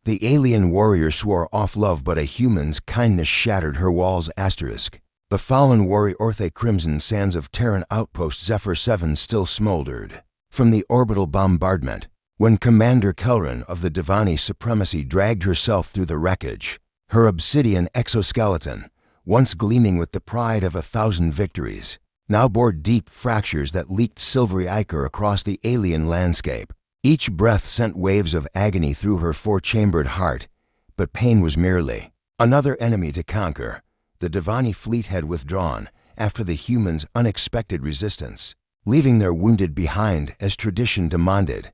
The alien warrior swore off love, but a human's kindness shattered her walls. The fallen warrior Orthe Crimson Sands of Terran Outpost Zephyr 7 still smoldered. From the orbital bombardment, when Commander Kelrin of the Divani Supremacy dragged herself through the wreckage, her obsidian exoskeleton, once gleaming with the pride of 1,000 victories, now bore deep fractures that leaked silvery ichor across the alien landscape. Each breath sent waves of agony through her four-chambered heart, but pain was merely another enemy to conquer. The Divani fleet had withdrawn after the humans' unexpected resistance, leaving their wounded behind as tradition demanded.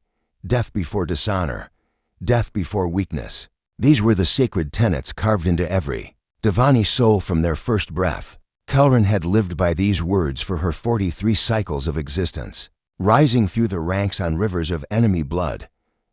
Death before dishonor, death before weakness. These were the sacred tenets carved into every Divani soul from their first breath. Kelrin had lived by these words for her 43 cycles of existence, rising through the ranks on rivers of enemy blood.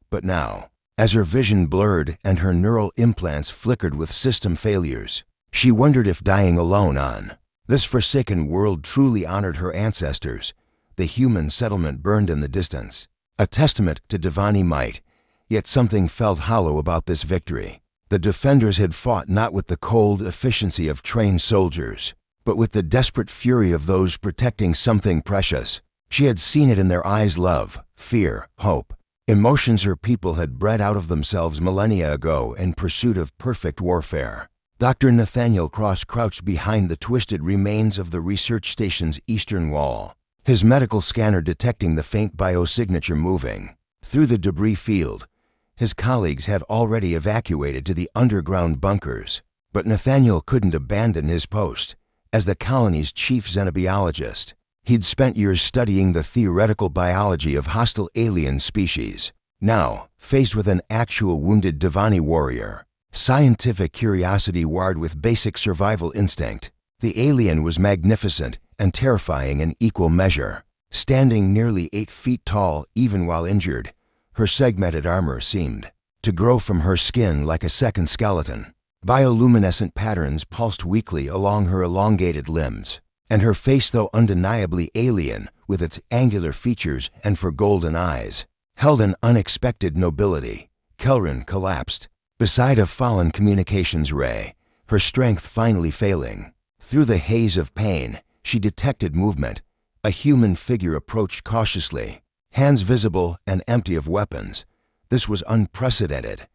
But now, as her vision blurred and her neural implants flickered with system failures, she wondered if dying alone on this forsaken world truly honored her ancestors. The human settlement burned in the distance, a testament to Divani might, yet something felt hollow about this victory. The defenders had fought not with the cold efficiency of trained soldiers, but with the desperate fury of those protecting something precious. She had seen it in their eyes: love, fear, hope, emotions her people had bred out of themselves millennia ago in pursuit of perfect warfare. Dr. Nathaniel Cross crouched behind the twisted remains of the research station's eastern wall, his medical scanner detecting the faint biosignature moving through the debris field. His colleagues had already evacuated to the underground bunkers, but Nathaniel couldn't abandon his post. As the colony's chief xenobiologist, he'd spent years studying the theoretical biology of hostile alien species. Now, faced with an actual wounded Divani warrior, scientific curiosity warred with basic survival instinct, the alien was magnificent and terrifying in equal measure. Standing nearly 8 feet tall even while injured, her segmented armor seemed to grow from her skin like a second skeleton. Bioluminescent patterns pulsed weakly along her elongated limbs, and her face, though undeniably alien with its angular features and for golden eyes, held an unexpected nobility. Kelrin collapsed beside a fallen communications ray, her strength finally failing. Through the haze of pain, she detected movement. A human figure approached cautiously, hands visible and empty of weapons. This was unprecedented.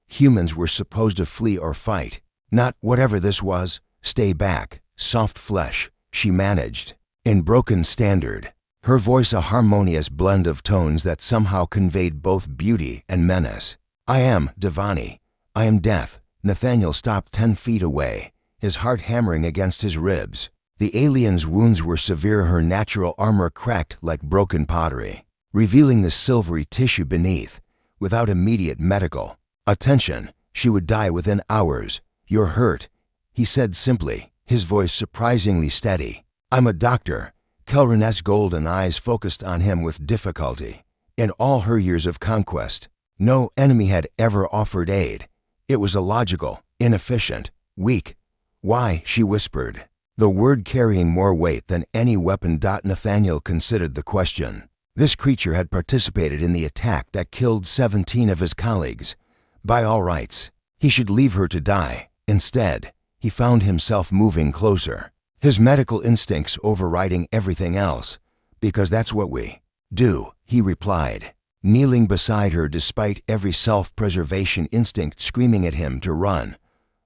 Humans were supposed to flee or fight, not, whatever this was, stay back. Soft flesh, she managed, in broken standard, her voice a harmonious blend of tones that somehow conveyed both beauty and menace. I am Divani. I am death. Nathaniel stopped 10 feet away, his heart hammering against his ribs. The alien's wounds were severe, her natural armor cracked like broken pottery, revealing the silvery tissue beneath. Without immediate medical attention, she would die within hours. You're hurt, he said simply, his voice surprisingly steady. I'm a doctor. Kelrin's golden eyes focused on him with difficulty. In all her years of conquest, no enemy had ever offered aid. It was illogical, inefficient, weak. Why? She whispered, the word carrying more weight than any weapon. Nathaniel considered the question. This creature had participated in the attack that killed 17 of his colleagues. By all rights, he should leave her to die. Instead, he found himself moving closer, his medical instincts overriding everything else. Because that's what we do, he replied, kneeling beside her despite every self-preservation instinct screaming at him to run.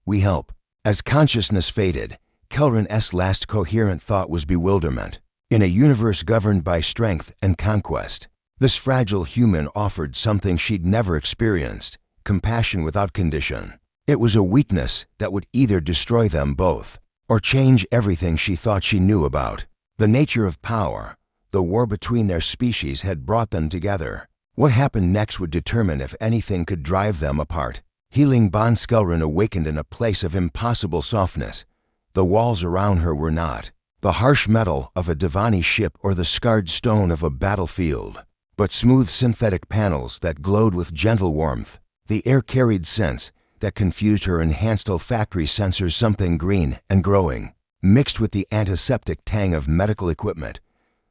We help. As consciousness faded, Kelrin's last coherent thought was bewilderment. In a universe governed by strength and conquest, this fragile human offered something she'd never experienced: compassion without condition. It was a weakness that would either destroy them both or change everything she thought she knew about. The nature of power, the war between their species, had brought them together. What happened next would determine if anything could drive them apart. Healing bond. Kelrin awakened in a place of impossible softness. The walls around her were not the harsh metal of a Divani ship or the scarred stone of a battlefield, but smooth synthetic panels that glowed with gentle warmth. The air carried scents that confused her enhanced olfactory sensors, something green and growing, mixed with the antiseptic tang of medical equipment.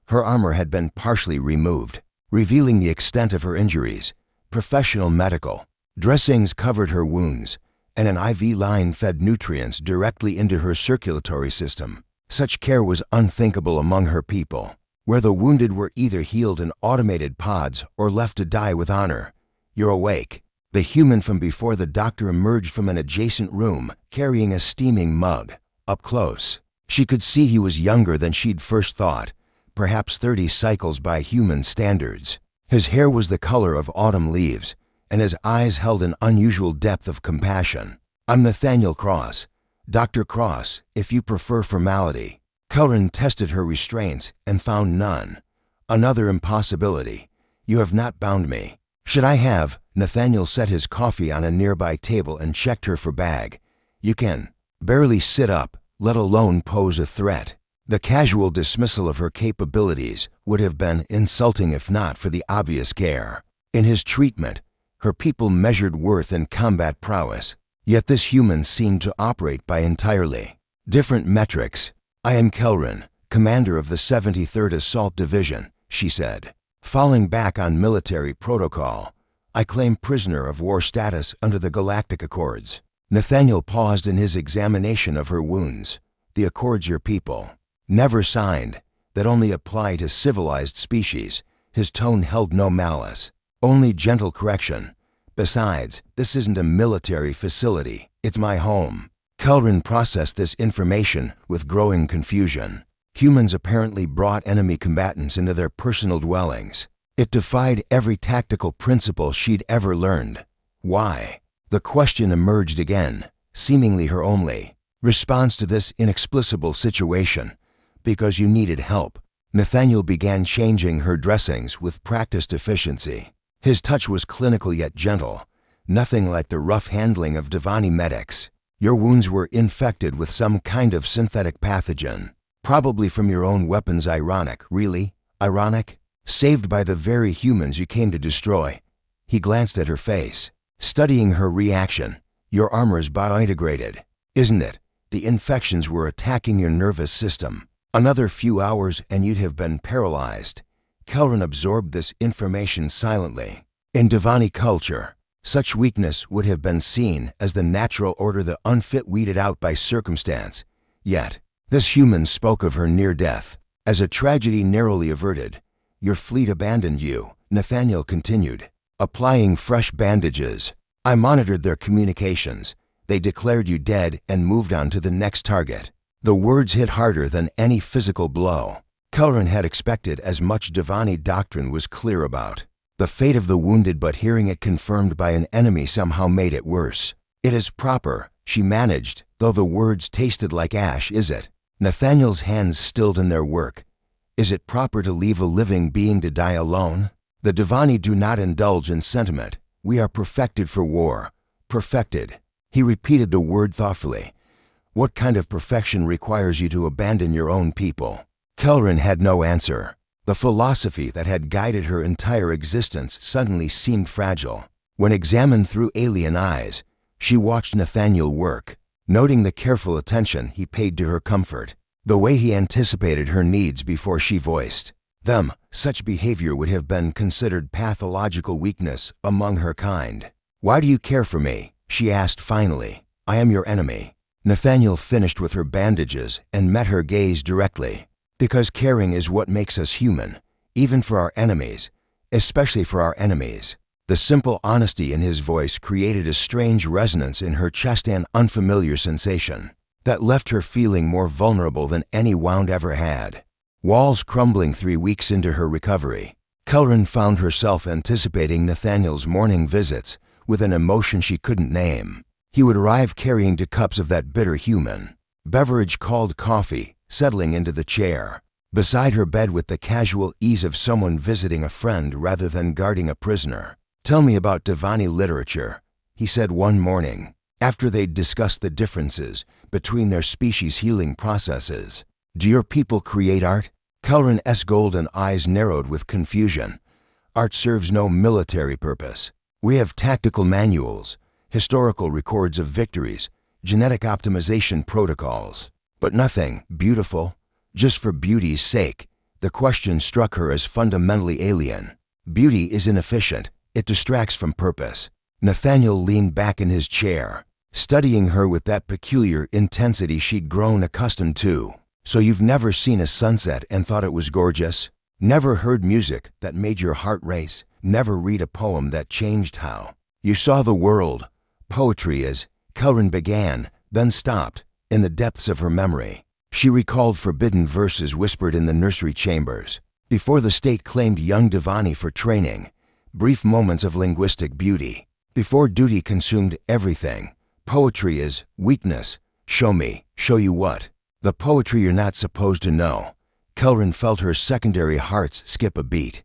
Her armor had been partially removed, revealing the extent of her injuries. Professional medical Dressings covered her wounds, and an IV line fed nutrients directly into her circulatory system. Such care was unthinkable among her people, where the wounded were either healed in automated pods or left to die with honor. "You're awake." The human from before the doctor emerged from an adjacent room, carrying a steaming mug. Up close, she could see he was younger than she'd first thought, perhaps 30 cycles by human standards. His hair was the color of autumn leaves, and his eyes held an unusual depth of compassion. "I'm Nathaniel Cross. Dr. Cross, if you prefer formality." Kelrin tested her restraints and found none. "Another impossibility. You have not bound me." "Should I have?" Nathaniel set his coffee on a nearby table and checked her for bag. "You can barely sit up, let alone pose a threat." The casual dismissal of her capabilities would have been insulting if not for the obvious care. In his treatment, her people measured worth in combat prowess, yet this human seemed to operate by entirely different metrics. "I am Kelrin, commander of the 73rd Assault Division," she said. "Falling back on military protocol, I claim prisoner of war status under the Galactic Accords." Nathaniel paused in his examination of her wounds. "The Accords your people never signed, that only apply to civilized species." His tone held no malice, only gentle correction. "Besides, this isn't a military facility, it's my home." Kelrin processed this information with growing confusion. Humans apparently brought enemy combatants into their personal dwellings. It defied every tactical principle she'd ever learned. Why? The question emerged again, seemingly her only response to this inexplicable situation. "Because you needed help." Nathaniel began changing her dressings with practiced efficiency. His touch was clinical yet gentle, nothing like the rough handling of Devani medics. "Your wounds were infected with some kind of synthetic pathogen. Probably from your own weapons." "Ironic, really? Ironic? Saved by the very humans you came to destroy." He glanced at her face, studying her reaction. "Your armor is biointegrated, isn't it? The infections were attacking your nervous system. Another few hours and you'd have been paralyzed." Kelrin absorbed this information silently. In Devani culture, such weakness would have been seen as the natural order, the unfit weeded out by circumstance. Yet, this human spoke of her near death as a tragedy narrowly averted. "Your fleet abandoned you," Nathaniel continued, applying fresh bandages. "I monitored their communications. They declared you dead and moved on to the next target." The words hit harder than any physical blow. Kelrin had expected as much. Devani doctrine was clear about the fate of the wounded, but hearing it confirmed by an enemy somehow made it worse. "It is proper," she managed, though the words tasted like ash. "Is it?" Nathaniel's hands stilled in their work. "Is it proper to leave a living being to die alone?" "The Devani do not indulge in sentiment. We are perfected for war." "Perfected." He repeated the word thoughtfully. "What kind of perfection requires you to abandon your own people?" Kelrin had no answer. The philosophy that had guided her entire existence suddenly seemed fragile. When examined through alien eyes, she watched Nathaniel work, noting the careful attention he paid to her comfort, the way he anticipated her needs before she voiced them. Such behavior would have been considered pathological weakness among her kind. "Why do you care for me?" she asked finally. "I am your enemy." Nathaniel finished with her bandages and met her gaze directly. "Because caring is what makes us human, even for our enemies, especially for our enemies." The simple honesty in his voice created a strange resonance in her chest, an unfamiliar sensation that left her feeling more vulnerable than any wound ever had. Walls crumbling 3 weeks into her recovery, Kelrin found herself anticipating Nathaniel's morning visits with an emotion she couldn't name. He would arrive carrying 2 cups of that bitter human beverage called coffee, settling into the chair beside her bed with the casual ease of someone visiting a friend rather than guarding a prisoner. "Tell me about Devani literature," he said one morning, after they'd discussed the differences between their species' healing processes. "Do your people create art?" Kelrin's golden eyes narrowed with confusion. "Art serves no military purpose. We have tactical manuals, historical records of victories, genetic optimization protocols, but nothing beautiful, just for beauty's sake." The question struck her as fundamentally alien. Beauty is inefficient. It distracts from purpose. Nathaniel leaned back in his chair, studying her with that peculiar intensity she'd grown accustomed to. So you've never seen a sunset and thought it was gorgeous? Never heard music that made your heart race? Never read a poem that changed how you saw the world? Poetry is, Kelrin began, then stopped, in the depths of her memory. She recalled forbidden verses whispered in the nursery chambers, before the state claimed young Devani for training, brief moments of linguistic beauty, before duty consumed everything. Poetry is weakness. Show me, show you what? The poetry you're not supposed to know. Kelrin felt her secondary hearts skip a beat.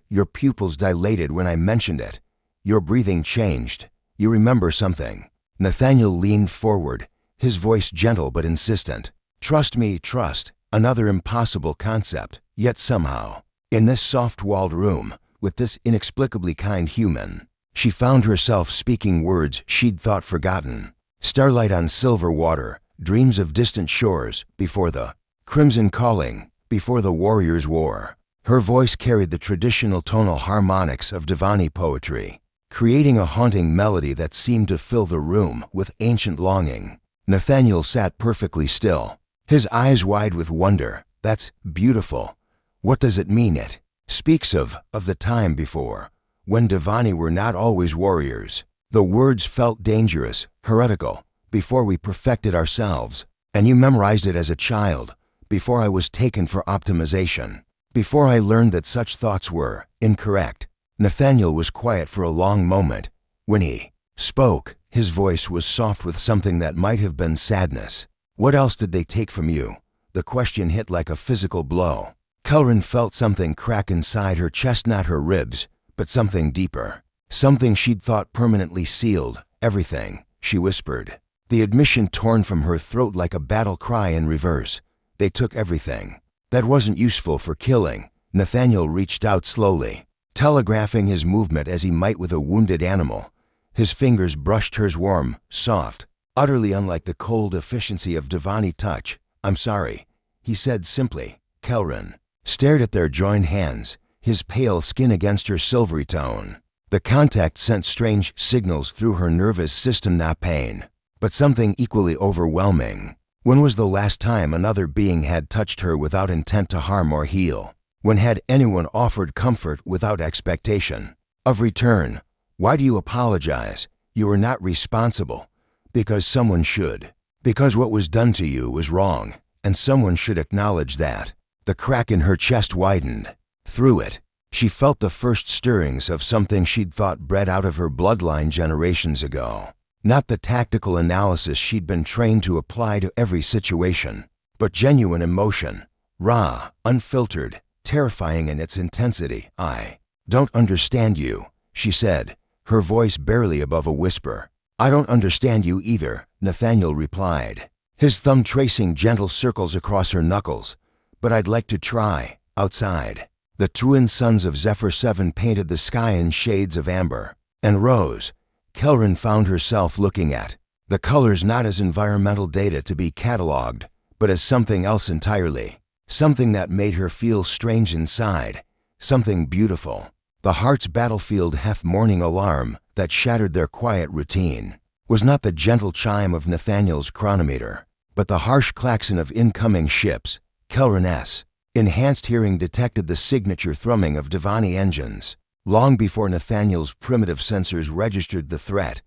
Your pupils dilated when I mentioned it. Your breathing changed. You remember something. Nathaniel leaned forward, his voice gentle but insistent. Trust me, trust. Another impossible concept, yet somehow, in this soft-walled room, with this inexplicably kind human, she found herself speaking words she'd thought forgotten. Starlight on silver water, dreams of distant shores, before the crimson calling, before the warrior's war. Her voice carried the traditional tonal harmonics of Devani poetry, creating a haunting melody that seemed to fill the room with ancient longing. Nathaniel sat perfectly still, his eyes wide with wonder. That's beautiful. What does it mean? It speaks of the time before, when Devani were not always warriors. The words felt dangerous, heretical, before we perfected ourselves. And you memorized it as a child, before I was taken for optimization, before I learned that such thoughts were incorrect. Nathaniel was quiet for a long moment. When he spoke, his voice was soft with something that might have been sadness. What else did they take from you? The question hit like a physical blow. Kelrin felt something crack inside her chest, not her ribs, but something deeper. Something she'd thought permanently sealed. Everything, she whispered. The admission torn from her throat like a battle cry in reverse. They took everything. That wasn't useful for killing. Nathaniel reached out slowly, telegraphing his movement as he might with a wounded animal. His fingers brushed hers warm, soft, utterly unlike the cold efficiency of Devani touch. I'm sorry, he said simply. Kelrin stared at their joined hands, his pale skin against her silvery tone. The contact sent strange signals through her nervous system, not pain, but something equally overwhelming. When was the last time another being had touched her without intent to harm or heal? When had anyone offered comfort without expectation of return? Why do you apologize? You are not responsible. Because someone should. Because what was done to you was wrong, and someone should acknowledge that. The crack in her chest widened. Through it, she felt the first stirrings of something she'd thought bred out of her bloodline generations ago. Not the tactical analysis she'd been trained to apply to every situation, but genuine emotion, raw, unfiltered, terrifying in its intensity. I don't understand you, she said, her voice barely above a whisper. I don't understand you either, Nathaniel replied, his thumb tracing gentle circles across her knuckles. But I'd like to try. Outside, the twin suns of Zephyr 7 painted the sky in shades of amber and rose. Kelrin found herself looking at the colors not as environmental data to be cataloged, but as something else entirely. Something that made her feel strange inside. Something beautiful. The heart's battlefield health morning alarm that shattered their quiet routine was not the gentle chime of Nathaniel's chronometer, but the harsh klaxon of incoming ships. Kelrin's enhanced hearing detected the signature thrumming of Devani engines. Long before Nathaniel's primitive sensors registered the threat.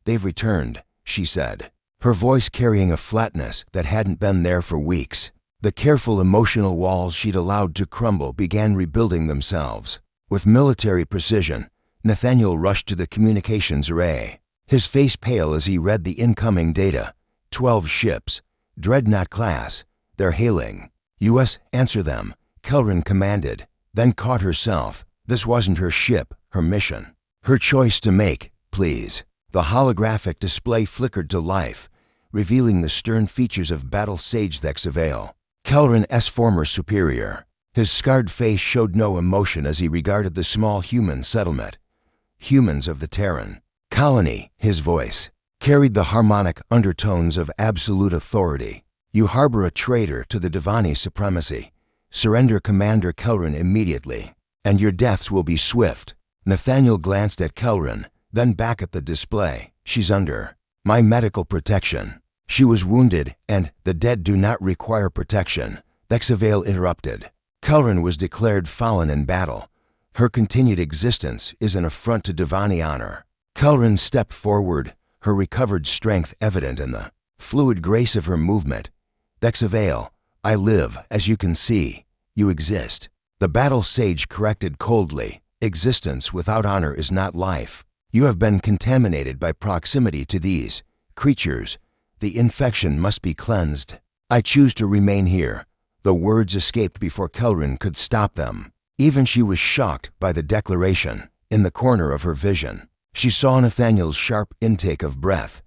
They've returned, she said, her voice carrying a flatness that hadn't been there for weeks. The careful emotional walls she'd allowed to crumble began rebuilding themselves. With military precision, Nathaniel rushed to the communications array, his face pale as he read the incoming data. 12 ships, Dreadnought class, they're hailing. U.S. Answer them, Kelrin commanded, then caught herself. This wasn't her ship, her mission. Her choice to make, please. The holographic display flickered to life, revealing the stern features of battle sage Thexavale, Kelrin's former superior. His scarred face showed no emotion as he regarded the small human settlement. Humans of the Terran colony, his voice carried the harmonic undertones of absolute authority. You harbor a traitor to the Devani supremacy. Surrender Commander Kelrin immediately, and your deaths will be swift. Nathaniel glanced at Kelrin, Then back at the display, she's under my medical protection. She was wounded, and the dead do not require protection, Thexavale interrupted. Kelrin was declared fallen in battle. Her continued existence is an affront to Devani honor. Kelrin stepped forward, her recovered strength evident in the fluid grace of her movement. Thexavale, I live, as you can see. You exist. The battle sage corrected coldly. Existence without honor is not life. You have been contaminated by proximity to these creatures. The infection must be cleansed. I choose to remain here. The words escaped before Kelrin could stop them. Even she was shocked by the declaration. In the corner of her vision, she saw Nathaniel's sharp intake of breath.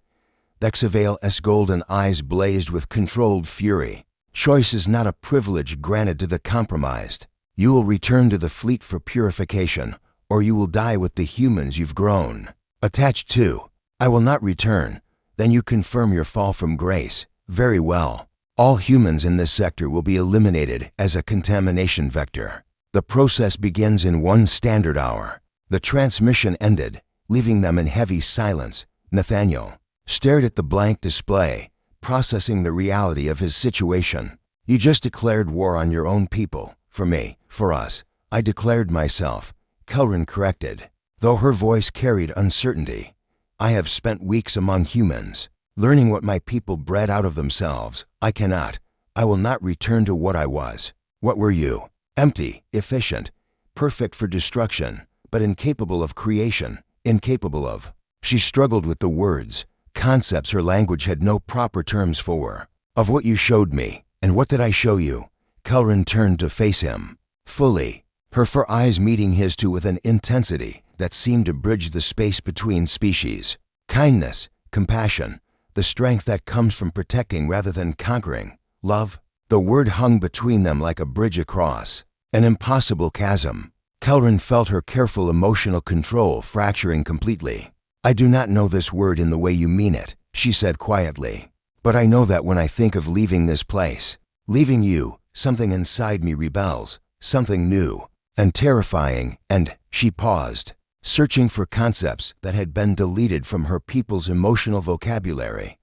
Thexavale's golden eyes blazed with controlled fury. Choice is not a privilege granted to the compromised. You will return to the fleet for purification, or you will die with the humans you've grown attached to. I will not return. Then you confirm your fall from grace. Very well. All humans in this sector will be eliminated as a contamination vector. The process begins in 1 standard hour. The transmission ended, leaving them in heavy silence. Nathaniel stared at the blank display, processing the reality of his situation. You just declared war on your own people. For me, for us, I declared myself, Kelrin corrected, though her voice carried uncertainty. I have spent weeks among humans, learning what my people bred out of themselves. I will not return to what I was. What were you? Empty, efficient, perfect for destruction, but incapable of creation, incapable of. She struggled with the words, concepts her language had no proper terms for. Of what you showed me, and what did I show you? Kelrin turned to face him, fully, her fur eyes meeting his too with an intensity that seemed to bridge the space between species. Kindness, compassion, the strength that comes from protecting rather than conquering. Love, the word hung between them like a bridge across an impossible chasm. Kelrin felt her careful emotional control fracturing completely. I do not know this word in the way you mean it, she said quietly. But I know that when I think of leaving this place, leaving you, something inside me rebels, something new and terrifying, and she paused, searching for concepts that had been deleted from her people's emotional vocabulary.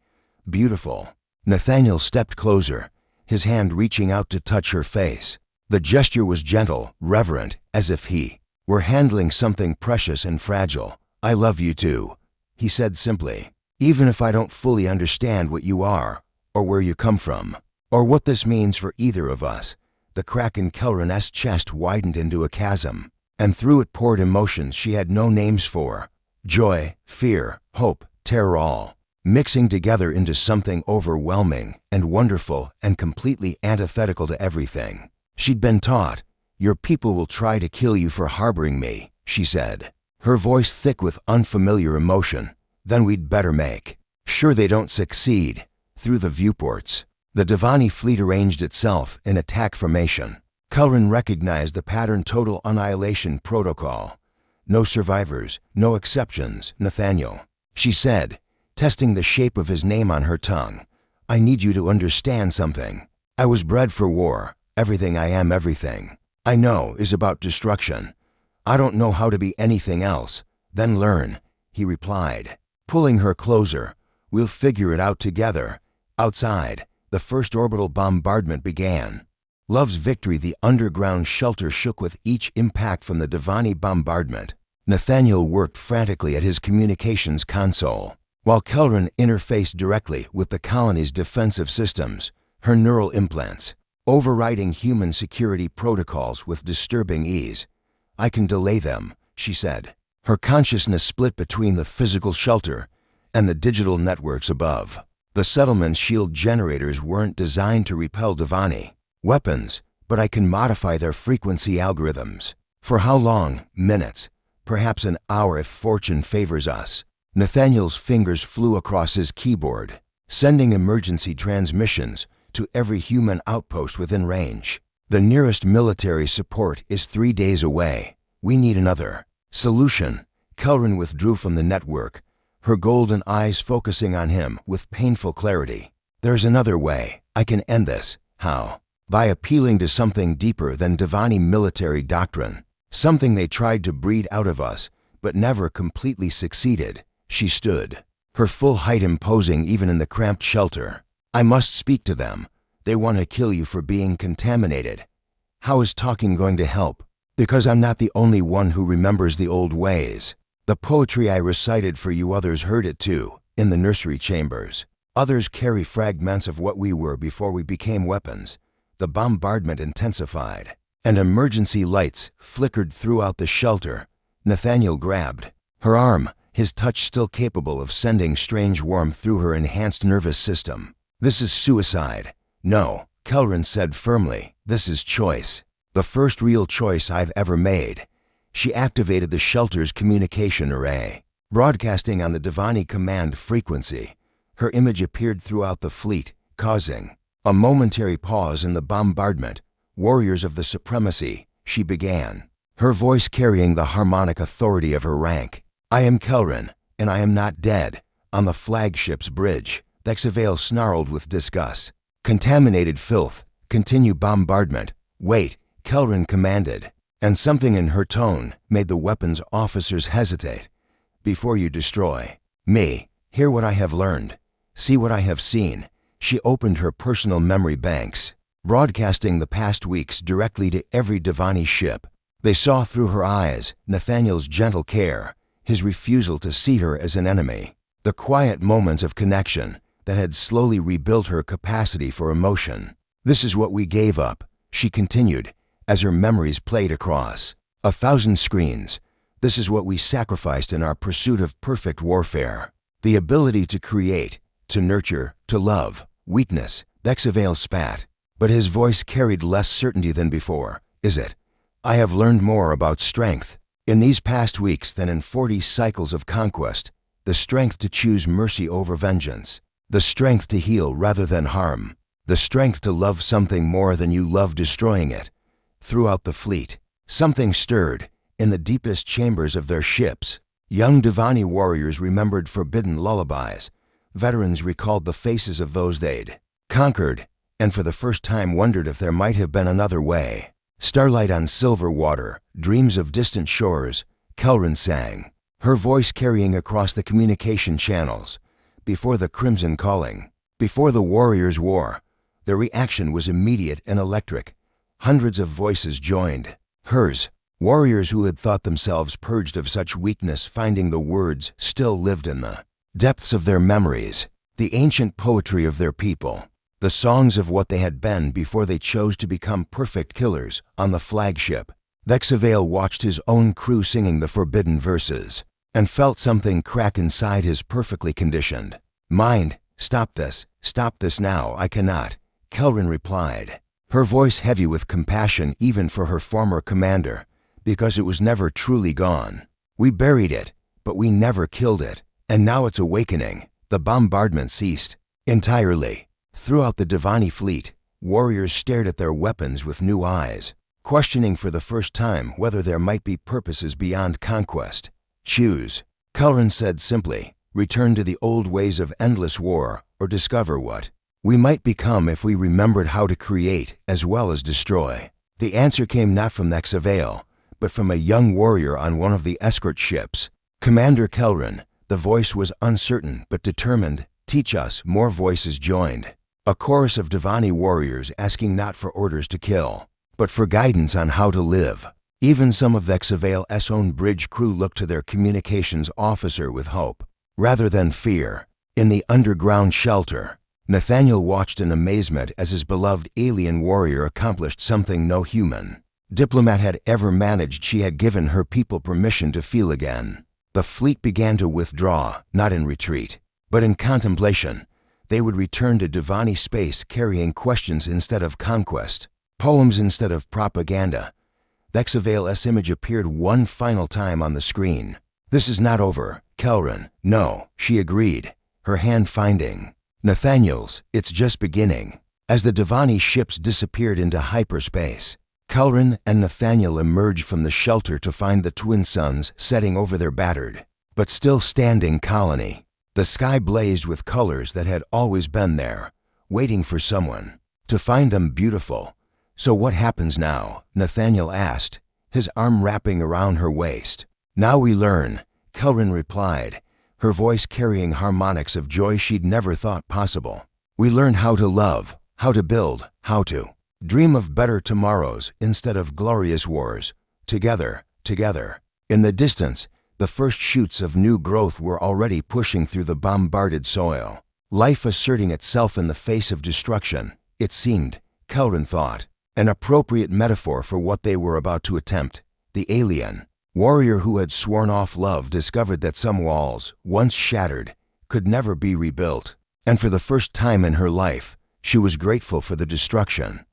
Beautiful. Nathaniel stepped closer, his hand reaching out to touch her face. The gesture was gentle, reverent, as if he were handling something precious and fragile. I love you too, he said simply. Even if I don't fully understand what you are, or where you come from, or what this means for either of us. The crack in Kelrin's chest widened into a chasm, and through it poured emotions she had no names for. Joy, fear, hope, terror, all mixing together into something overwhelming and wonderful and completely antithetical to everything she'd been taught. Your people will try to kill you for harboring me, she said, her voice thick with unfamiliar emotion. Then we'd better make sure they don't succeed. Through the viewports, the Devani fleet arranged itself in attack formation. Kelrin recognized the pattern total annihilation protocol. No survivors, no exceptions, Nathaniel, she said, testing the shape of his name on her tongue. I need you to understand something. I was bred for war. Everything I am, everything I know is about destruction. I don't know how to be anything else. Then learn, he replied, pulling her closer. We'll figure it out together. Outside, the first orbital bombardment began. Love's victory. The underground shelter shook with each impact from the Devani bombardment. Nathaniel worked frantically at his communications console, while Kelrin interfaced directly with the colony's defensive systems, her neural implants, overriding human security protocols with disturbing ease. I can delay them, she said, her consciousness split between the physical shelter and the digital networks above. The settlement's shield generators weren't designed to repel Devani weapons, but I can modify their frequency algorithms. For how long? Minutes, perhaps an hour if fortune favors us. Nathaniel's fingers flew across his keyboard, sending emergency transmissions to every human outpost within range. The nearest military support is 3 days away. We need another solution. Kelrin withdrew from the network, her golden eyes focusing on him with painful clarity. There's another way. I can end this. How? By appealing to something deeper than Devani military doctrine, something they tried to breed out of us, but never completely succeeded. She stood, her full height imposing even in the cramped shelter. I must speak to them. They want to kill you for being contaminated. How is talking going to help? Because I'm not the only one who remembers the old ways. The poetry I recited for you, others heard it too, in the nursery chambers. Others carry fragments of what we were before we became weapons. The bombardment intensified, and emergency lights flickered throughout the shelter. Nathaniel grabbed her arm, his touch still capable of sending strange warmth through her enhanced nervous system. This is suicide. No, Kelrin said firmly, this is choice. The first real choice I've ever made. She activated the shelter's communication array, broadcasting on the Divani command frequency. Her image appeared throughout the fleet, causing a momentary pause in the bombardment. Warriors of the supremacy, she began, her voice carrying the harmonic authority of her rank. I am Kelrin, and I am not dead. On the flagship's bridge, Thexavale snarled with disgust. Contaminated filth, continue bombardment. Wait, Kelrin commanded, and something in her tone made the weapons officers hesitate. Before you destroy me, hear what I have learned. See what I have seen. She opened her personal memory banks, broadcasting the past weeks directly to every Divani ship. They saw through her eyes Nathaniel's gentle care, his refusal to see her as an enemy, the quiet moments of connection that had slowly rebuilt her capacity for emotion. This is what we gave up, she continued, as her memories played across 1,000 screens. This is what we sacrificed in our pursuit of perfect warfare. The ability to create, to nurture, to love. Weakness, Thexavale spat, but his voice carried less certainty than before. Is it? I have learned more about strength in these past weeks than in 40 cycles of conquest. The strength to choose mercy over vengeance. The strength to heal rather than harm. The strength to love something more than you love destroying it. Throughout the fleet, something stirred in the deepest chambers of their ships. Young Divani warriors remembered forbidden lullabies. Veterans recalled the faces of those they'd conquered, and for the first time wondered if there might have been another way. Starlight on silver water, dreams of distant shores, Kelrin sang, her voice carrying across the communication channels. Before the Crimson Calling, before the Warriors' War, the reaction was immediate and electric. Hundreds of voices joined hers. Warriors who had thought themselves purged of such weakness, finding the words still lived in the depths of their memories, the ancient poetry of their people, the songs of what they had been before they chose to become perfect killers on the flagship. Thexavale watched his own crew singing the forbidden verses and felt something crack inside his perfectly conditioned mind. Stop this now, I cannot, Kelrin replied, her voice heavy with compassion even for her former commander, because it was never truly gone. We buried it, but we never killed it. And now it's awakening. The bombardment ceased entirely. Throughout the Divani fleet, warriors stared at their weapons with new eyes, questioning for the first time whether there might be purposes beyond conquest. Choose, Kelrin said simply. Return to the old ways of endless war, or discover what we might become if we remembered how to create as well as destroy. The answer came not from Thexavale, but from a young warrior on one of the escort ships. Commander Kelrin. The voice was uncertain but determined. Teach us. More voices joined. A chorus of Divani warriors asking not for orders to kill, but for guidance on how to live. Even some of Thexavale's own bridge crew looked to their communications officer with hope, rather than fear. In the underground shelter, Nathaniel watched in amazement as his beloved alien warrior accomplished something no human diplomat had ever managed. She had given her people permission to feel again. The fleet began to withdraw, not in retreat, but in contemplation. They would return to Divani space carrying questions instead of conquest, poems instead of propaganda. Thexavale's image appeared one final time on the screen. This is not over, Kelrin. No, she agreed, her hand finding Nathaniel's. It's just beginning. As the Divani ships disappeared into hyperspace, Kelrin and Nathaniel emerged from the shelter to find the twin suns setting over their battered, but still standing colony. The sky blazed with colors that had always been there, waiting for someone to find them beautiful. So what happens now? Nathaniel asked, his arm wrapping around her waist. Now we learn, Kelrin replied, her voice carrying harmonics of joy she'd never thought possible. We learn how to love, how to build, how to dream of better tomorrows instead of glorious wars. Together, together. In the distance, the first shoots of new growth were already pushing through the bombarded soil. Life asserting itself in the face of destruction, it seemed, Kelrin thought, an appropriate metaphor for what they were about to attempt. The alien warrior who had sworn off love discovered that some walls, once shattered, could never be rebuilt. And for the first time in her life, she was grateful for the destruction.